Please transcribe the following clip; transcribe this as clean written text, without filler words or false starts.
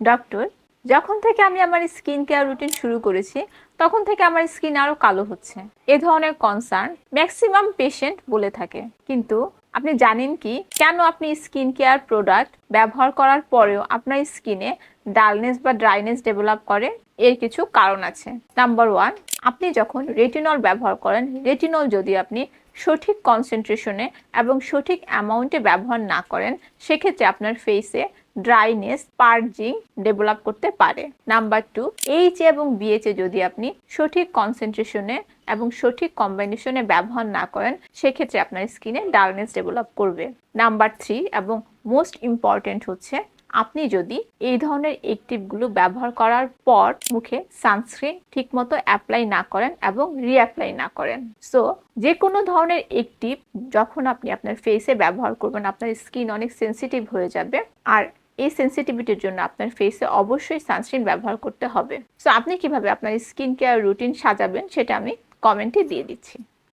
Doctor, যখন থেকে আমি আমার স্কিন কেয়ার রুটিন শুরু করেছি তখন থেকে আমার স্কিন আরো কালো হচ্ছে। এ ধরনের কনসার্ন ম্যাক্সিমাম পেশেন্ট বলে থাকে। কিন্তু আপনি জানেন কি কেন আপনি স্কিন কেয়ার প্রোডাক্ট ব্যবহার করার পরেও আপনার স্কিনে ডালনেস বা ড্রাইনেস ডেভেলপ করে? এর কিছু কারণ আছে। নাম্বার 1, আপনি যখন রেটিনল ব্যবহার করেন, রেটিনল যদি আপনি সঠিক কনসেন্ট্রেশনে এবং সঠিক অ্যামাউন্টে ব্যবহার না করেন, সেক্ষেত্রে আপনার ফেসে ড্রাইনেস, পার্জিং ডেভেলপ করতে পারে। নাম্বার 2, এইচ এবং বিএচএ যদি আপনি সঠিক কনসেন্ট্রেশনে এবং সঠিক কম্বিনেশনে ব্যবহার না করেন, সেক্ষেত্রে আপনার স্কিনে ডালনেস ডেভেলপ করবে। নাম্বার 3 এবং মোস্ট ইম্পর্টেন্ট হচ্ছে, আপনি যদি এই ধরনের অ্যাক্টিভগুলো ব্যবহার করার পর মুখে সানস্ক্রিন ঠিকমতো অ্যাপ্লাই না করেন এবং রিঅ্যাপ্লাই না করেন। সো যে কোনো ধরনের অ্যাক্টিভ যখন আপনি আপনার ফেসে ব্যবহার করবেন, আপনার স্কিন অনেক সেন্সিটিভ হয়ে যাবে। আর এই সেন্সিটিভিটির জন্য আপনার ফেসে অবশ্যই সানস্ক্রিন ব্যবহার করতে হবে। সো আপনি কিভাবে আপনার স্কিন কেয়ার রুটিন সাজাবেন সেটা আমি কমেন্টে দিয়ে দিচ্ছি।